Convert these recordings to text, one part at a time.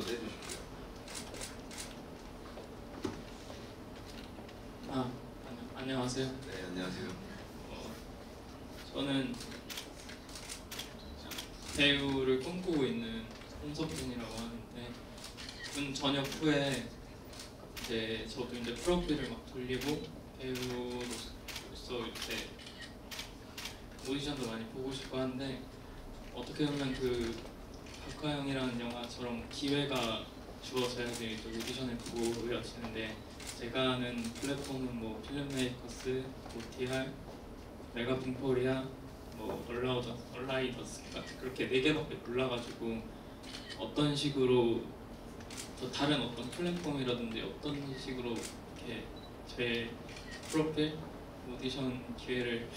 해주십시오. 안녕하세요. 네, 안녕하세요. 저는 배우를 꿈꾸고 있는 홍석준이라고 하는데, 전역 후에 저도 이제 프로필을 막 돌리고 배우로서 이제 오디션도 많이 보고 싶고 하는데, 어떻게 보면 그 박하영이라는 영화처럼 기회가 주어져야 이제 오디션을 보여지는데, 제가 아는 플랫폼은 뭐 필름메이커스, OTR, 메가봉포리아, 뭐 얼라이더스 같은 그렇게 4개밖에 몰라가지고, 어떤 식으로 또 다른 어떤 플랫폼이라든지 어떤 식으로 이렇게 제 프로필 오디션 기회를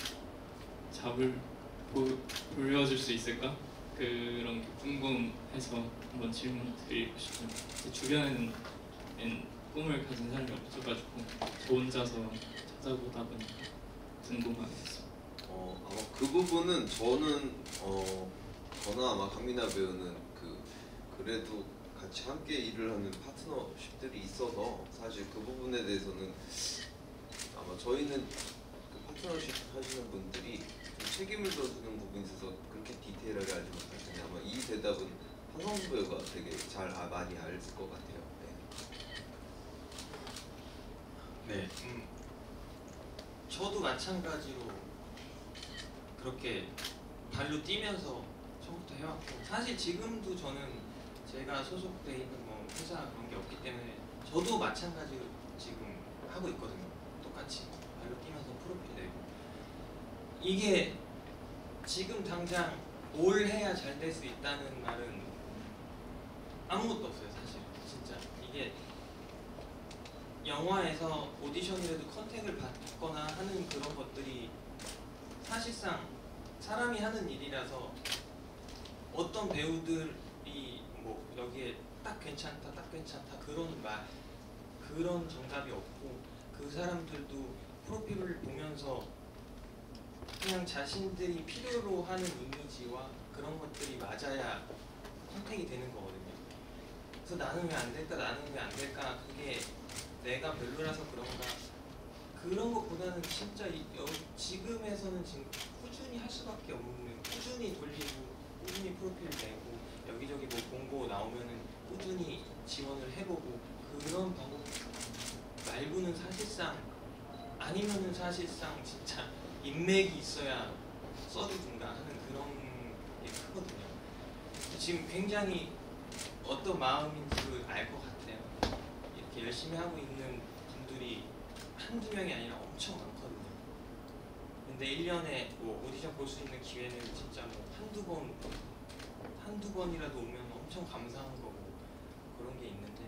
보여줄 수 있을까? 그런 게 궁금해서 한번 질문 드리고 싶습니다. 제 주변에는 꿈을 가진 사람이 없어가지고 저 혼자서 찾아보다 보니까 궁금하게 됐습니다. 아마 그 부분은 저는 저나 아마 강민아 배우는 그래도 같이 함께 일을 하는 파트너십들이 있어서 사실 그 부분에 대해서는 아마 저희는 그 파트너십 하시는 분들이 좀 책임을 져주는 부분이 있어서 그렇게 디테일하게 알지 못할 텐데, 아마 이 대답은 한성수 배우가 되게 많이 알 것 같아요. 네. 저도 마찬가지로 그렇게 발로 뛰면서 처음부터 해왔고, 사실 지금도 저는 제가 소속돼 있는 뭐 회사 그런 게 없기 때문에 저도 마찬가지로 지금 하고 있거든요. 똑같이 발로 뛰면서 프로필 내고, 이게 지금 당장 뭘 해야 잘 될 수 있다는 말은 아무것도 없어요. 사실 진짜 이게 영화에서 오디션이라도 컨택을 받거나 하는 그런 것들이 사실상 사람이 하는 일이라서, 어떤 배우들이 뭐 여기에 딱 괜찮다 그런 정답이 없고, 그 사람들도 프로필을 보면서 그냥 자신들이 필요로 하는 이미지와 그런 것들이 맞아야 선택이 되는 거거든요. 그래서 나는 왜 안 될까, 그게 내가 별로라서 그런가, 그런 것보다는 진짜 지금에서는 지금 꾸준히 할 수밖에 없는, 꾸준히 돌리고 꾸준히 프로필 내고 여기저기 뭐 공고 나오면은 꾸준히 지원을 해보고, 그런 방법 말고는 사실상, 아니면은 사실상 진짜 인맥이 있어야 써주든가 하는 그런 게 크거든요. 지금 굉장히 어떤 마음인지 알 것 같아요. 이렇게 열심히 하고 있는 분들이 한두 명이 아니라 엄청 많거든요. 근데 1년에 뭐 오디션 볼 수 있는 기회는 진짜 뭐 한두 번이라도 오면 엄청 감사한 거고 그런 게 있는데,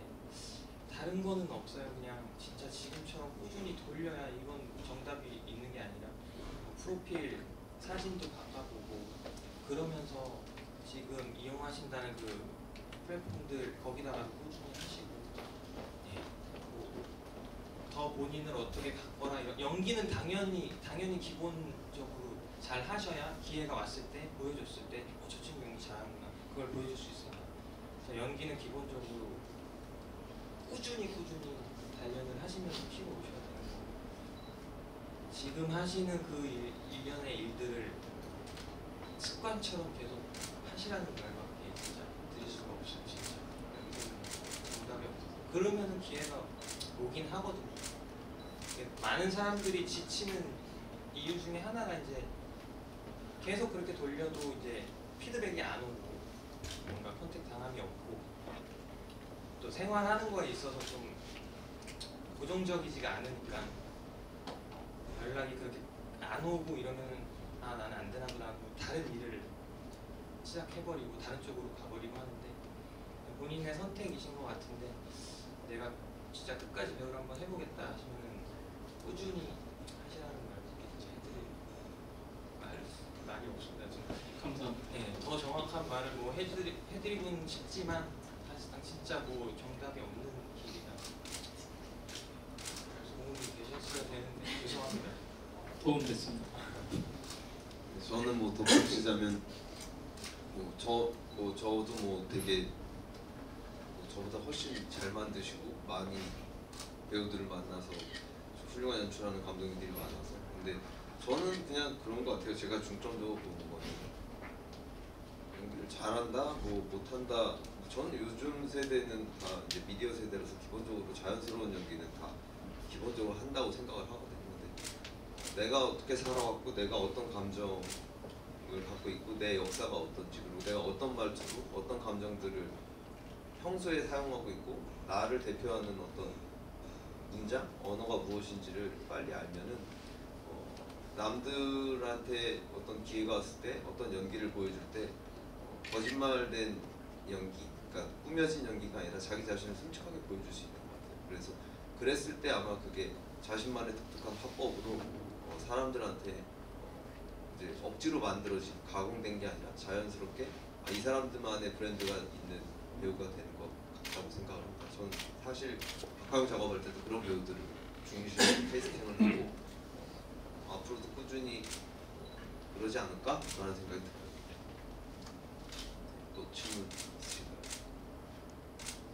다른 거는 없어요. 그냥 진짜 지금처럼 꾸준히 돌려야 이건 정답이 있는 게 아니라, 프로필 사진도 바꿔보고 그러면서 지금 이용하신다는 그 플랫폼들 거기다가 꾸준히 하시고, 더 본인을 어떻게 갖거나, 이런 연기는 당연히 기본적으로 잘 하셔야 기회가 왔을 때 보여줬을 때 저 친구 연기 잘하는구나, 그걸 보여줄 수 있어요. 그래서 연기는 기본적으로 꾸준히 단련을 하시면서 키워 오셔야 되는 거고, 지금 하시는 그 일련의 일들을 습관처럼 계속 하시라는 말밖에 진짜 드릴 수가 없어요. 진짜 여기서는 정답이 없어서, 그러면은 기회가 오긴 하거든요. 많은 사람들이 지치는 이유 중에 하나가 이제 계속 그렇게 돌려도 이제 피드백이 안 오고, 뭔가 컨택 당함이 없고, 또 생활하는 거에 있어서 좀 고정적이지가 않으니까 연락이 그렇게 안 오고 이러면은 나는 안 되나보다 하고 다른 일을 시작해버리고 다른 쪽으로 가버리고 하는데, 본인의 선택이신 것 같은데, 내가 진짜 끝까지 배우를 한번 해보겠다 하시면은 꾸준히 하시라는 말밖에 해드릴 말이 없습니다. 지금. 감사합니다. 네, 더 정확한 말을 뭐 해드리고는 싶지만 사실상 진짜 뭐 정답이 없는 길이라 도움이 되셨어야 되는데 죄송합니다. 도움 됐습니다. 저는 뭐 덧붙이자면 저도 뭐 되게 저보다 훨씬 잘 만드시고 많이 배우들을 만나서 훌륭한 연출하는 감독님들이 많아서. 근데 저는 그냥 그런 것 같아요. 제가 중점적으로 보는 거는 연기를 잘한다, 뭐 못한다. 저는 요즘 세대는 다 이제 미디어 세대라서 기본적으로 자연스러운 연기는 다 기본적으로 한다고 생각을 하거든요. 근데 내가 어떻게 살아왔고 내가 어떤 감정을 갖고 있고 내 역사가 어떤지 그리고 내가 어떤 말투로 어떤 감정들을 평소에 사용하고 있고 나를 대표하는 어떤 문장, 언어가 무엇인지를 빨리 알면은 남들한테 어떤 기회가 왔을 때 어떤 연기를 보여줄 때 거짓말된 연기, 그러니까 꾸며진 연기가 아니라 자기 자신을 솔직하게 보여줄 수 있는 것 같아요. 그래서 그랬을 때 아마 그게 자신만의 독특한 화법으로 사람들한테 이제 억지로 만들어진 가공된 게 아니라 자연스럽게 이 사람들만의 브랜드가 있는 배우가 되는 것 같다고 생각을 합니다. 저는 사실 박하영 작업할 때도 그런 배우들을 중심으로 캐스팅을 하고 앞으로도 꾸준히 그러지 않을까라는 생각이 들어요. 또 질문 있으신가요?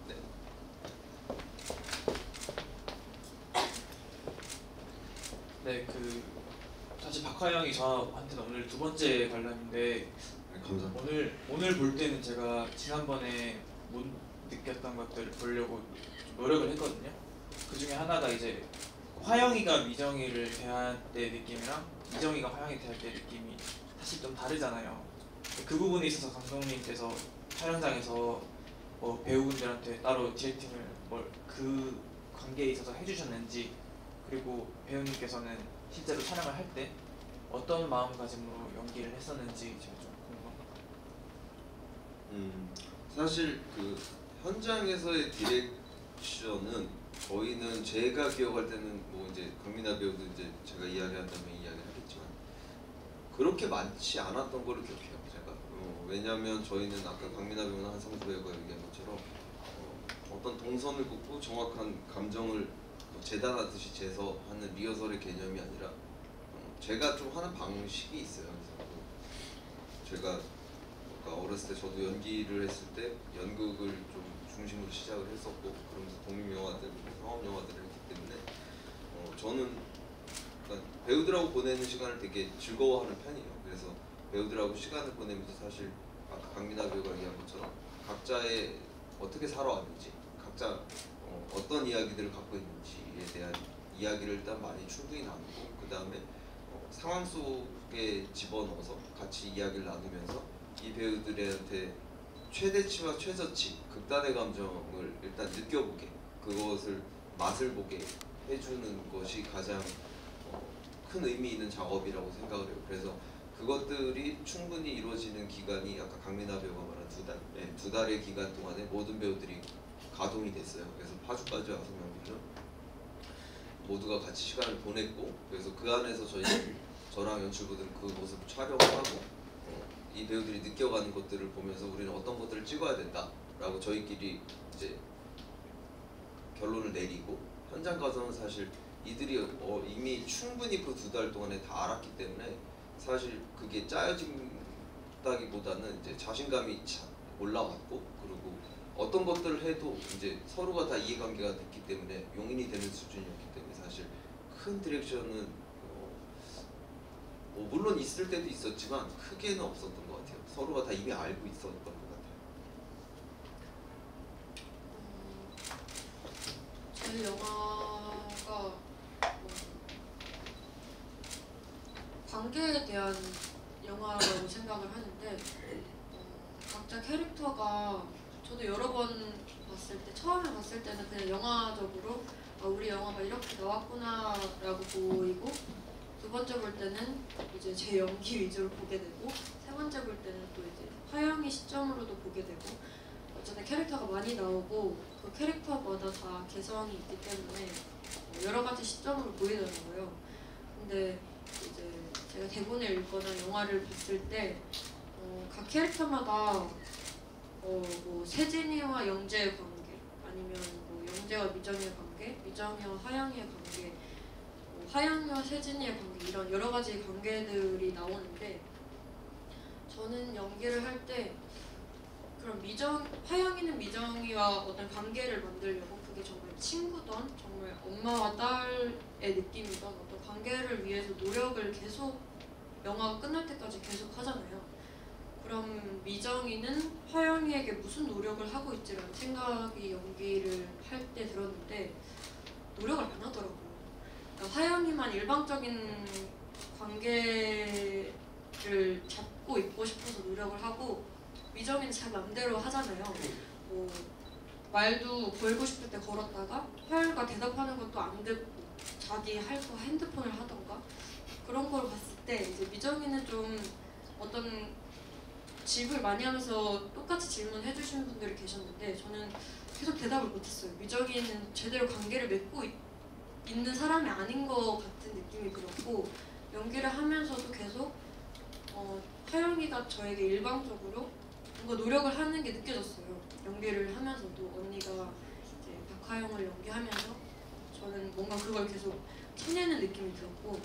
네. 네, 사실 박하영이 저한테는 오늘 두 번째 관람인데 네, 감사합니다. 오늘 볼 때는 제가 지난번에 못 느꼈던 것들을 보려고 좀 노력을 했거든요. 그 중에 하나가 이제 화영이가 미정이를 대할 때 느낌이랑 미정이가 화영이 대할 때 느낌이 사실 좀 다르잖아요. 그 부분에 있어서 감독님께서 촬영장에서 뭐 배우분들한테 따로 디렉팅을 그 관계에 있어서 해주셨는지, 그리고 배우님께서는 실제로 촬영을 할 때 어떤 마음가짐으로 연기를 했었는지 제가 좀 궁금합니다. 사실 그 현장에서의 디렉션은 저희는 제가 기억할 때는 뭐 이제 강민아 배우도 이제 제가 이야기한다면 이야기를 하겠지만 그렇게 많지 않았던 걸로 기억해요. 제가 왜냐하면 저희는 아까 강민아 배우나 한성수 배우가 얘기한 것처럼 어떤 동선을 긋고 정확한 감정을 재단하듯이 재서 하는 리허설의 개념이 아니라 제가 좀 하는 방식이 있어요. 그래서 제가 어렸을 때 저도 연기를 했을 때 연극을 좀 중심으로 시작을 했었고 그러면서 독립영화들, 상업영화들을 했기 때문에 저는 그러니까 배우들하고 보내는 시간을 되게 즐거워하는 편이에요. 그래서 배우들하고 시간을 보내면서 사실 아까 강민아 배우가 얘기한 것처럼 각자의 어떻게 살아왔는지 각자 어떤 이야기들을 갖고 있는지에 대한 이야기를 일단 많이 충분히 나누고 그 다음에 상황 속에 집어넣어서 같이 이야기를 나누면서 이 배우들한테 최대치와 최저치 극단의 감정을 일단 느껴보게 그것을 맛을 보게 해주는 것이 가장 큰 의미 있는 작업이라고 생각을 해요. 그래서 그것들이 충분히 이루어지는 기간이 아까 강민아 배우가 말한 두 달의 기간 동안에 모든 배우들이 가동이 됐어요. 그래서 파주까지 와서 명기는 모두가 같이 시간을 보냈고 그래서 그 안에서 저랑 연출부들은 그 모습 촬영을 하고 이 배우들이 느껴가는 것들을 보면서 우리는 어떤 것들을 찍어야 된다라고 저희끼리 이제 결론을 내리고 현장 가서는 사실 이들이 이미 충분히 그 두 달 동안에 다 알았기 때문에 사실 그게 짜여진다기보다는 이제 자신감이 올라왔고 그리고 어떤 것들을 해도 이제 서로가 다 이해관계가 됐기 때문에 용인이 되는 수준이었기 때문에 사실 큰 디렉션은 물론 있을 때도 있었지만 크게는 없었던 것 같아요. 서로가 다 이미 알고 있었던 것 같아요. 저희 영화가 관계에 대한 영화라고 생각을 하는데 각자 캐릭터가 저도 여러 번 봤을 때 처음에 봤을 때는 그냥 영화적으로 우리 영화가 이렇게 나왔구나 라고 보이고 두 번째 볼 때는 이제 제 연기 위주로 보게 되고 세 번째 볼 때는 또 이제 화영이 시점으로도 보게 되고 어쨌든 캐릭터가 많이 나오고 그 캐릭터마다 다 개성이 있기 때문에 여러 가지 시점으로 보이더라고요. 근데 이제 제가 대본을 읽거나 영화를 봤을 때 각 캐릭터마다 뭐 세진이와 영재의 관계 아니면 뭐 영재와 미정이의 관계, 미정이와 화영이의 관계 화영이와 세진이의 관계 이런 여러 가지 관계들이 나오는데 저는 연기를 할 때 그런 화영이는 미정이와 어떤 관계를 만들려고 그게 정말 친구던 정말 엄마와 딸의 느낌이던 어떤 관계를 위해서 노력을 계속 영화가 끝날 때까지 계속 하잖아요. 그럼 미정이는 화영이에게 무슨 노력을 하고 있지라는 생각이 연기를 할 때 들었는데 노력을 안 하더라고요. 그러니까 화영이만 일방적인 관계를 잡고 있고 싶어서 노력을 하고 미정이는 자기 맘대로 하잖아요. 뭐 말도 걸고 싶을 때 걸었다가 화영이가 대답하는 것도 안 듣고 자기 할 거 핸드폰을 하던가 그런 걸 봤을 때 이제 미정이는 좀 어떤 집을 많이 하면서 똑같이 질문해 주시는 분들이 계셨는데 저는 계속 대답을 못했어요. 미정이는 제대로 관계를 맺고 있는 사람이 아닌 것 같은 느낌이 들었고 연기를 하면서도 계속 화영이가 저에게 일방적으로 뭔가 노력을 하는 게 느껴졌어요. 연기를 하면서도 언니가 이제 박하영을 연기하면서 저는 뭔가 그걸 계속 쳐내는 느낌이 들었고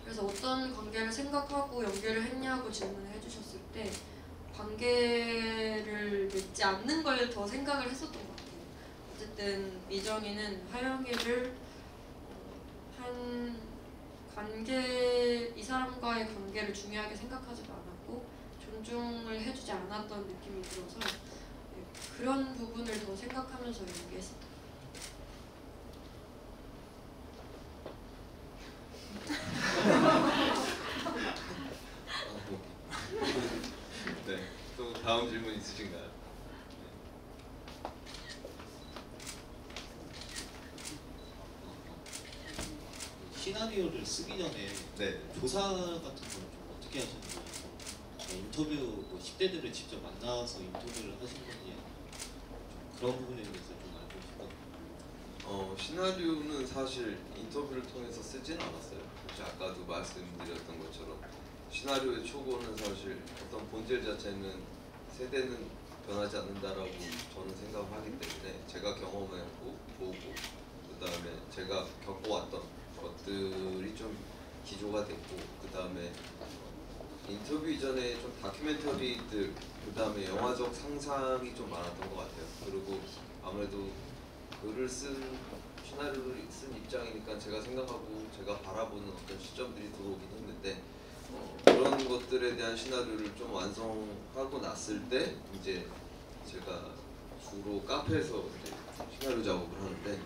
그래서 어떤 관계를 생각하고 연기를 했냐고 질문을 해주셨을 때 관계를 맺지 않는 걸 더 생각을 했었던 것 같아요. 어쨌든 미정이는 화영이를 이 사람과의 관계를 중요하게 생각하지도 않았고 존중을 해주지 않았던 느낌이 들어서 그런 부분을 더 생각하면서 연기했었던 네, 또 다음 질문 있으신가요? 시나리오를 쓰기 전에 네. 조사 같은 건 좀 어떻게 하셨나요? 인터뷰 뭐 10대들을 직접 만나서 인터뷰를 하신 건지 좀 그런 부분에 대해서 좀 알고 싶거든요. 시나리오는 사실 인터뷰를 통해서 쓰지는 않았어요. 사실 아까도 말씀드렸던 것처럼 시나리오의 초고는 사실 어떤 본질 자체는 세대는 변하지 않는다라고 저는 생각하기 때문에 제가 경험했고 보고 그 다음에 제가 겪어왔던 것들이 좀 기조가 됐고 그 다음에 인터뷰 이전에 좀 다큐멘터리들 그 다음에 영화적 상상이 좀 많았던 것 같아요. 그리고 아무래도 글을 시나리오를 쓴 입장이니까 제가 생각하고 제가 바라보는 어떤 시점들이 들어오긴 했는데 그런 것들에 대한 시나리오를 좀 완성하고 났을 때 이제 제가 주로 카페에서 이제 시나리오 작업을 하는데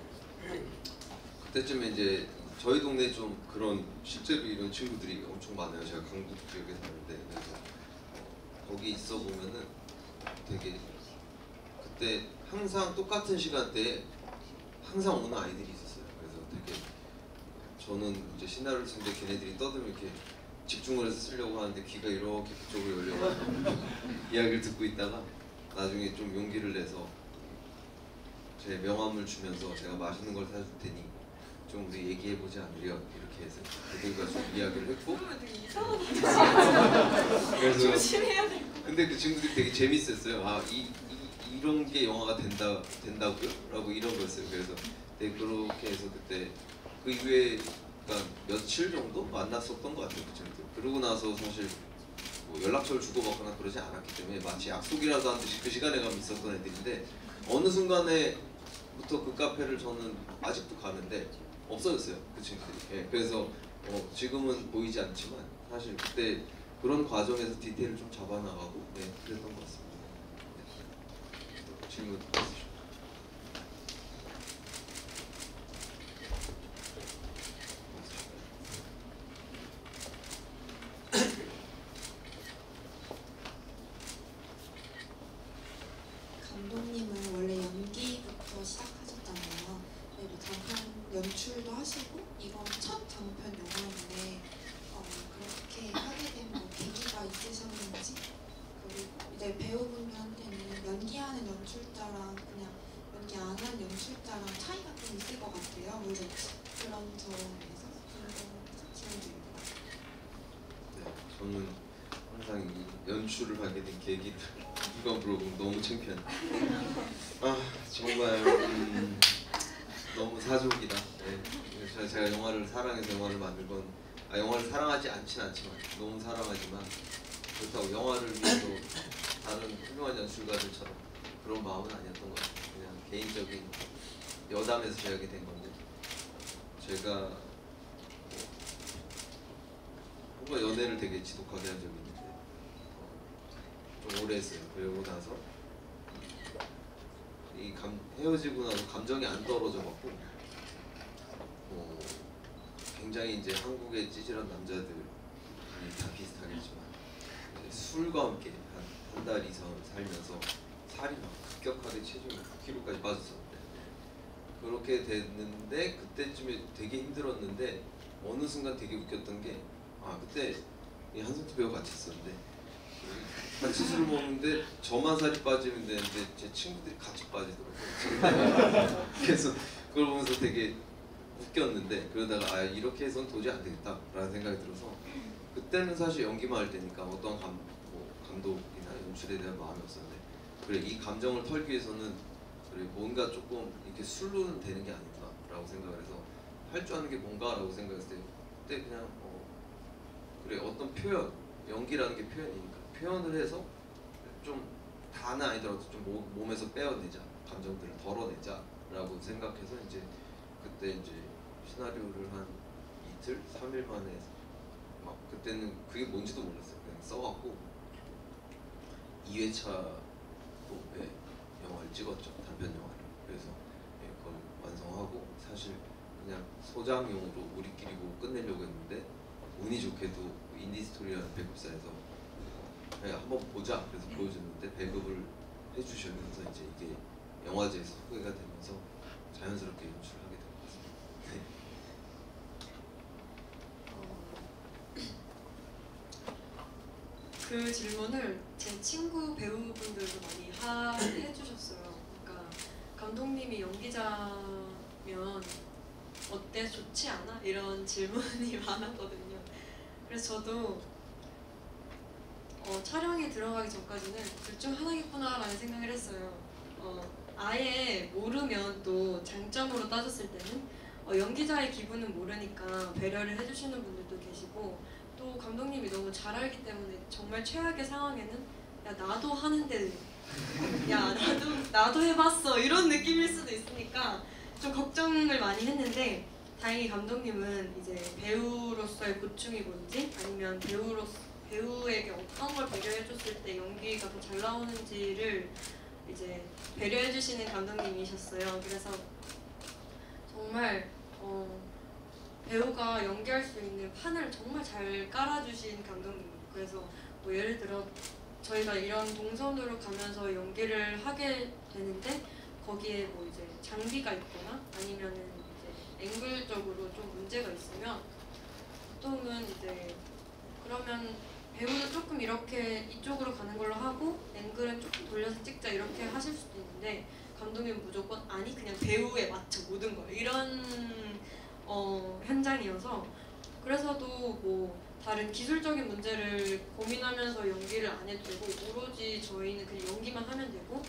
그때쯤에 이제 저희 동네에 좀 그런 실제로 이런 친구들이 엄청 많아요. 제가 강북 지역에 사는데 그래서 거기 있어 보면은 되게 그때 항상 똑같은 시간대에 항상 오는 아이들이 있었어요. 그래서 되게 저는 이제 시나리오를 쓰는데 걔네들이 떠들면 이렇게 집중을 해서 쓰려고 하는데 귀가 이렇게 그쪽으로 열려가지고 이야기를 듣고 있다가 나중에 좀 용기를 내서 제 명함을 주면서 제가 맛있는 걸 사줄 테니 좀 우리 얘기해보지 않으려 이렇게 해서 그들과 좀 이야기를 했고 되게 이상한 그래서 조심해야 돼. 근데 그 친구들이 되게 재밌었어요. 이런 게 영화가 된다고요? 라고 이런 거였어요. 그래서 네, 그렇게 해서 그때 그 이후에 그러니까 며칠 정도 만났었던 것 같아요. 그 친구들. 그러고 나서 사실 뭐 연락처를 주고받거나 그러지 않았기 때문에 마치 약속이라도 한 듯이 그 시간에 가면 있었던 애들인데 어느 순간에부터 그 카페를 저는 아직도 가는데 없어졌어요. 그 친구들이. 예, 그래서 지금은 보이지 않지만 사실 그때 그런 과정에서 디테일을 좀 잡아나가고 네, 그랬던 것 같습니다. 네. 질문 있으시죠? 감독님은 원래 연기부터 시작하셨잖아요. 그래도 장편 연출도 하시고 이건 첫 장편 영화인데 그렇게 하게 된 뭐 계기가 있으셨는지 그리고 이제 배우분들한테는 연기하는 연출자랑 그냥 연기 안 하는 연출자랑 차이가 좀 있을 것 같아요. 그래서 그런 점에서 질문드립니다. 네, 저는 항상 이 연출을 하게 된 계기를 누가 물어보면 너무 창피하네. 정말 너무 사족이다. 네. 제가 영화를 사랑해서 영화를 만든 건 영화를 사랑하지 않지만 너무 사랑하지만 그렇다고 영화를 위해서 다른 훌륭한 연출가들처럼 그런 마음은 아니었던 것 같아요. 그냥 개인적인 여담에서 시작이 된 건데 제가 뭔가 연애를 되게 지독하게 한 적이 있는데 좀 오래 했어요. 그러고 나서 헤어지고 나서 감정이 안 떨어져 갖고 굉장히 이제 한국의 찌질한 남자들이 다 비슷하겠지만 술과 함께 한 달 이상 살면서 살이 막 급격하게 체중이 9kg까지 빠졌었는데 그렇게 됐는데 그때쯤에 되게 힘들었는데 어느 순간 되게 웃겼던 게 그때 이 한성태 배우 같이 있었는데 같이 술을 먹는데 저만 살이 빠지면 되는데 제 친구들이 같이 빠지더라고요. 그래서 그걸 보면서 되게 웃겼는데 그러다가 이렇게 해서는 도저히 안 되겠다라는 생각이 들어서 그때는 사실 연기만 할 때니까 어떤 감독이나 연출에 대한 마음이 없었는데 그래 이 감정을 털기 위해서는 그래 뭔가 조금 이렇게 술로는 되는 게 아닌가라고 생각을 해서 할 줄 아는 게 뭔가라고 생각했을 때 그때 그냥 그래 어떤 표현 연기라는 게 표현이니까 표현을 해서 좀 다는 아니더라도 좀 몸에서 빼어내자 감정들을 덜어내자라고 생각해서 이제 그때 이제 시나리오를 한 이틀 3일 만에 막 그때는 그게 뭔지도 몰랐어요. 그냥 써갖고 2회차로 영화를 찍었죠. 단편 영화를. 그래서 그걸 완성하고 사실 그냥 소장용으로 우리끼리 보고 끝내려고 했는데 운이 좋게도 인디스토리라는 배급사에서 한번 보자 그래서 보여줬는데 배급을 해주시면서 이제 이게 영화제에서 소개가 되면서 자연스럽게 연출을 하게 된 것 같습니다. 네. 그 질문을 제 친구 배우분들도 많이 해주셨어요. 그러니까 감독님이 연기자면 어때? 좋지 않아? 이런 질문이 많았거든요. 그래서 저도 촬영에 들어가기 전까지는 둘 중 하나겠구나라는 생각을 했어요. 아예 모르면 또 장점으로 따졌을 때는 연기자의 기분은 모르니까 배려를 해주시는 분들도 계시고 또 감독님이 너무 잘 알기 때문에 정말 최악의 상황에는 야 나도 하는데 야 나도 해봤어 이런 느낌일 수도 있으니까 좀 걱정을 많이 했는데 다행히 감독님은 이제 배우로서의 고충이 뭔지 아니면 배우에게 어떤 걸 배려해줬을 때 연기가 더 잘 나오는지를 이제 배려해주시는 감독님이셨어요. 그래서 정말 배우가 연기할 수 있는 판을 정말 잘 깔아주신 감독님. 그래서 뭐 예를 들어 저희가 이런 동선으로 가면서 연기를 하게 되는데 거기에 뭐 이제 장비가 있거나 아니면은 이제 앵글적으로 좀 문제가 있으면 보통은 이제 그러면 배우는 조금 이렇게 이쪽으로 가는 걸로 하고 앵글은 조금 돌려서 찍자 이렇게 하실 수도 있는데 감독님은 무조건 아니 그냥 배우에 맞춰 모든 걸 이런 현장이어서 그래서도 뭐 다른 기술적인 문제를 고민하면서 연기를 안 해도 되고 오로지 저희는 그냥 연기만 하면 되고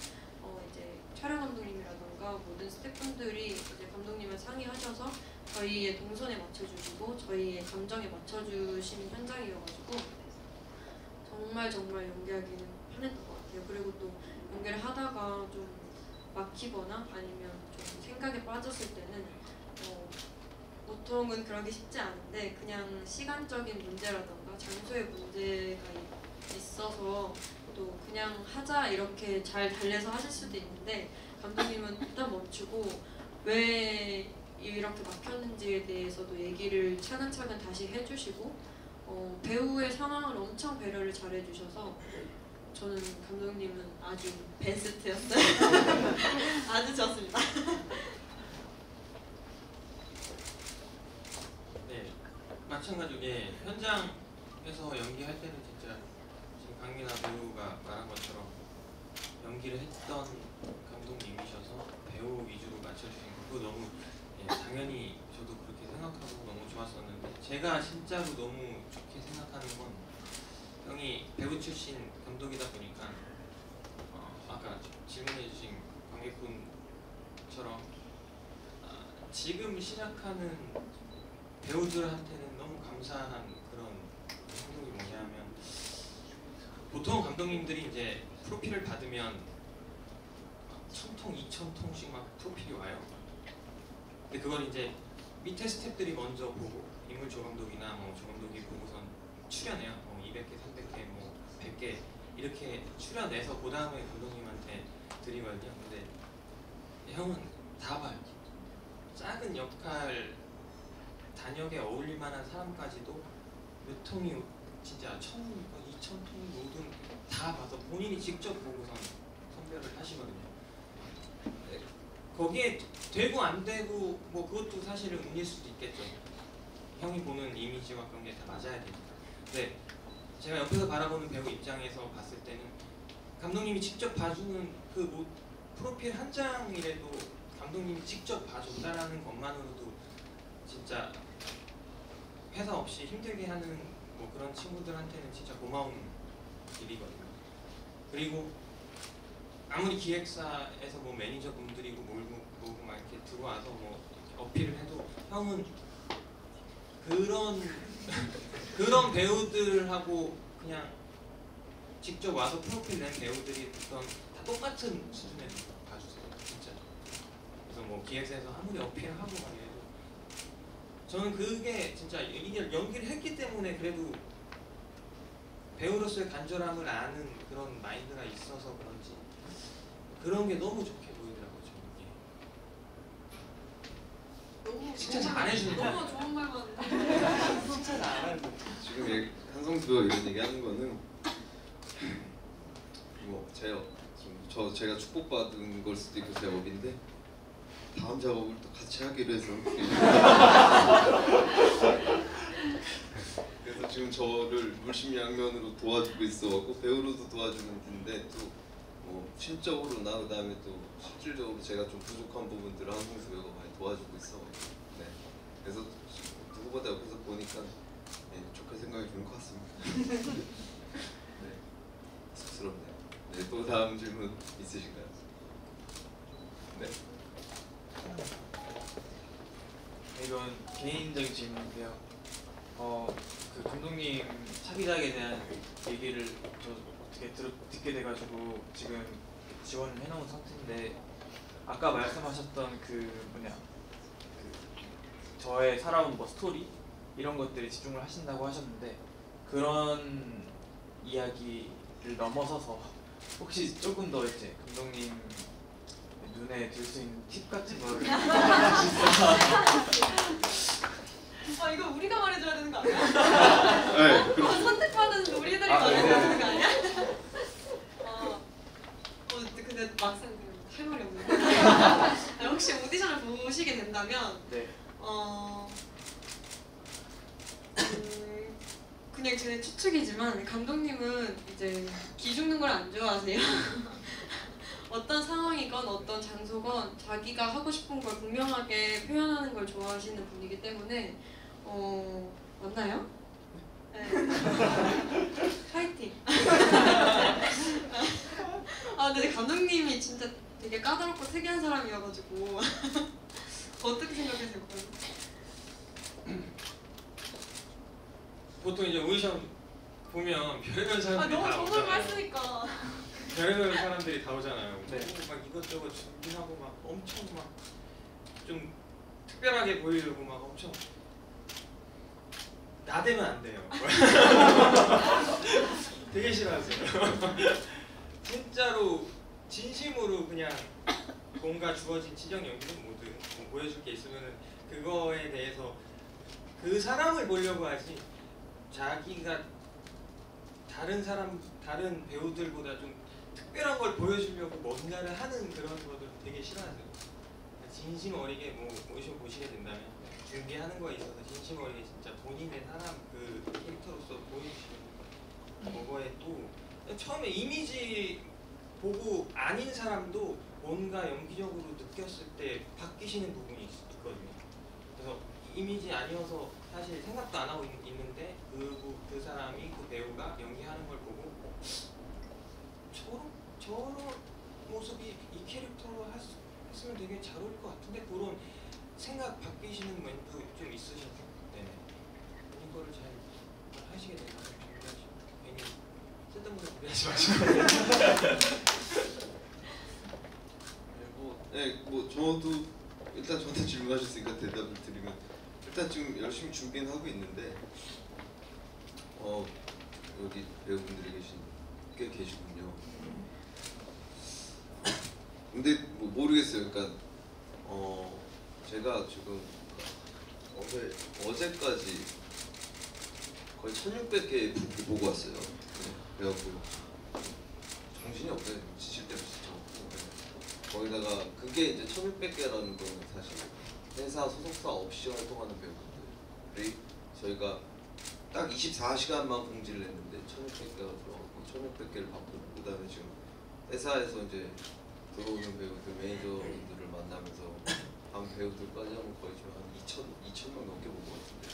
이제 촬영 감독님이라던가 모든 스태프분들이 이제 감독님을 상의하셔서 저희의 동선에 맞춰주시고 저희의 감정에 맞춰주시는 현장이어가지고 정말 연기하기는 편했던 것 같아요. 그리고 또 연기를 하다가 좀 막히거나 아니면 좀 생각에 빠졌을 때는 보통은 그러기 쉽지 않은데 그냥 시간적인 문제라던가 장소의 문제가 있어서 또 그냥 하자 이렇게 잘 달래서 하실 수도 있는데 감독님은 일단 멈추고 왜 이렇게 막혔는지에 대해서도 얘기를 차근차근 다시 해주시고 배우의 상황을 엄청 배려를 잘 해주셔서 저는 감독님은 아주 베스트였어요. 아주 좋습니다. 네, 마찬가지로 현장에서 연기할 때는 진짜 지금 강민아 배우가 말한 것처럼 연기를 했던 감독님이셔서 배우 위주로 맞춰주신 거 그거 너무 당연히 저도 그렇게 생각하고 너무 좋았었는데 제가 진짜로 너무 좋게 생각하는 건 형이 배우 출신 감독이다 보니까 아까 질문해주신 관객분처럼 지금 시작하는 배우들한테는 너무 감사한 그런 행동이 뭐냐면 보통 감독님들이 이제 프로필을 받으면 1000통, 2000통씩 막 프로필이 와요. 근데 그걸 이제 밑에 스태프들이 먼저 보고 인물 조감독이나 뭐 조감독이 보고선 추려내요. 뭐 200개, 300개, 뭐 100개 이렇게 추려내서 그 다음에 감독님한테 드리거든요. 근데 형은 다 봐요. 작은 역할 단역에 어울릴 만한 사람까지도 몇 통이 진짜 1000, 2000통이 뭐든 다 봐서 본인이 직접 보고선 선별을 하시거든요. 네, 거기에 되고 안 되고 뭐 그것도 사실은 운일 수도 있겠죠. 형이 보는 이미지와 그런 게 다 맞아야 되니까. 근데 제가 옆에서 바라보는 배우 입장에서 봤을 때는 감독님이 직접 봐주는 그 뭐 프로필 한 장이라도 감독님이 직접 봐줬다라는 것만으로도 진짜 회사 없이 힘들게 하는 뭐 그런 친구들한테는 진짜 고마운 일이거든요. 그리고 아무리 기획사에서 뭐 매니저 분들이고 뭐고 막 이렇게 들어와서 뭐 어필을 해도 형은 그런 배우들하고 그냥 직접 와서 프로필 낸 배우들이 어떤 다 똑같은 수준에 봐주세요. 진짜. 그래서 뭐 기획사에서 아무리 어필을 하고 말이에요. 저는 그게 진짜 이게 연기를 했기 때문에 그래도 배우로서의 간절함을 아는 그런 마인드가 있어서 그런지 그런 게 너무 좋게 보이더라고요. 저는 너무 진짜 좋은 잘 안 해주는 거야. 너무 좋은 말 많은데. 진짜 잘하는 지금 한성수가 이런 얘기하는 거는 뭐 제가 축복받은 걸 수도 있고 제 업인데 다음 작업을 또 같이 하기로 해서 그래서 지금 저를 물심양면으로 도와주고 있어갖고 배우로도 도와주는 분인데 또 뭐 심적으로 나 그다음에 또 실질적으로 제가 좀 부족한 부분들을 한성수 배우가 많이 도와주고 있어. 네. 그래서 누구보다 옆에서 보니까 네, 좋게 생각이 드는 것 같습니다. 네. 쑥스럽네요. 네, 또 다음 질문 있으신가요? 네. 이건 개인적인 질문인데요. 그 감독님 차기작에 대한 얘기를 저 어떻게 듣게 돼가지고 지금 지원을 해놓은 상태인데 아까 말씀하셨던 그 저의 살아온 뭐 스토리 이런 것들에 집중을 하신다고 하셨는데 그런 이야기를 넘어서서 혹시 조금 더 이제 감독님 눈에 들 수 있는 팁 같은 거를 이거 우리가 말해줘야 되는 거 아니야? 네, 그럼 선택받은 우리들이 네, 말해줘야 네. 되는 거 아니야? 근데 막상 할 말이 없네. 혹시 오디션을 보시게 된다면 네. 그냥 제 추측이지만 감독님은 이제 기 죽는 걸 안 좋아하세요. 어떤 상황이건 어떤 장소건 자기가 하고 싶은 걸 분명하게 표현하는 걸 좋아하시는 분이기 때문에 맞나요? 네. 파이팅. 근데 감독님이 진짜 되게 까다롭고 특이한 사람이어가지고 어떻게 생각하세요? 보통 이제 오디션 보면 별의별 사람들이 너무 다 좋은 오잖아요. 말씀이니까. 별의별 사람들이 다 오잖아요. 네. 막 이것저것 준비하고 막 엄청 막 좀 특별하게 보이려고 막 엄청 나대면 안 돼요. 되게 싫어하세요. 진짜로 진심으로 그냥 뭔가 주어진 지정 연기는 뭐든 뭐 보여줄 게 있으면은 그거에 대해서 그 사람을 보려고 하지 자기가 다른 배우들보다 좀 특별한 걸 보여주려고 뭔가를 하는 그런 것들 되게 싫어하세요. 진심 어리게 뭐 오디션 보시게 된다면 준비하는 거에 있어서 진심 어리게 진짜 본인의 사람 그 캐릭터로서 보여주시는 그거에 또 처음에 이미지 보고 아닌 사람도 뭔가 연기적으로 느꼈을 때 바뀌시는 부분이 있거든요. 그래서 이미지 아니어서 사실 생각도 안 하고 있는데 그 사람이 그 배우가 연기하는 걸 보고 저런 모습이 이 캐릭터로 했으면 되게 잘 어울릴 것 같은데 그런 생각 바뀌시는 면도 좀 있으셔서 네네 이거를 잘 하시게 되면 준비하시고 괜히 쓸데없는 무리하지 마시고. 네, 뭐 저도 일단 저한테 질문하셨으니까 대답을 드리면 일단 지금 열심히 준비는 하고 있는데 여기 배우분들이 꽤 계시군요. 근데 뭐 모르겠어요. 그러니까 제가 지금 어제까지 거의 1600개 보고 왔어요. 그래갖고 정신이 없어요. 지칠 때가 진짜 없고. 거기다가 그게 이제 1600개라는 거는 사실 회사 소속사 없이 활동하는 배우분들 저희가 딱 24시간만 공지를 했는데 1600개가 들어가고 1600개를 받고 그 다음에 지금 회사에서 이제 들어오는 배우들 매니저분들을 만나면서 반 배우들까지 하면 거의 지금 한 2,000명 넘게 본 것 같은데.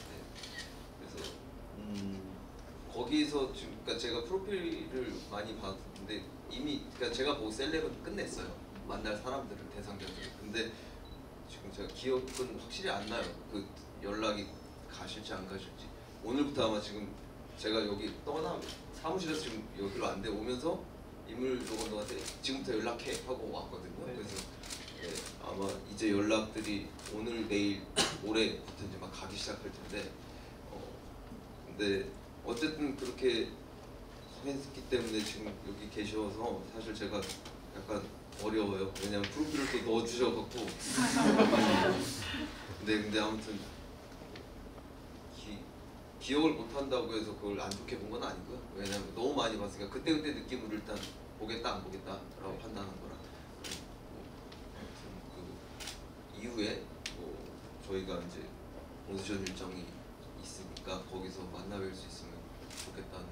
그래서 거기서 지금 그러니까 제가 프로필을 많이 봤는데 이미 그러니까 제가 보고 셀럽은 끝냈어요. 만날 사람들을 대상자들을. 근데 지금 제가 기억은 확실히 안 나요. 그 연락이 가실지 안 가실지. 오늘부터 아마 지금 제가 여기 떠나 사무실에서 지금 여기로 안 돼 오면서 인물 조건도한테 지금부터 연락해 하고 왔거든요. 네. 그래서 네, 아마 이제 연락들이 오늘 내일 모레부터 이제 막 가기 시작할 텐데 근데 어쨌든 그렇게 했기 때문에 지금 여기 계셔서 사실 제가 약간 어려워요. 왜냐면 프로필을 또 넣어주셔갖고 근데 아무튼 기억을 못한다고 해서 그걸 안 좋게 본 건 아니고요. 왜냐면 너무 많이 봤으니까 그때그때 느낌으로 일단 보겠다 안 보겠다라고 판단한 거라 아무튼 그 이후에 저희가 이제 오디션 일정이 있으니까 거기서 만나뵐 수 있으면 좋겠다는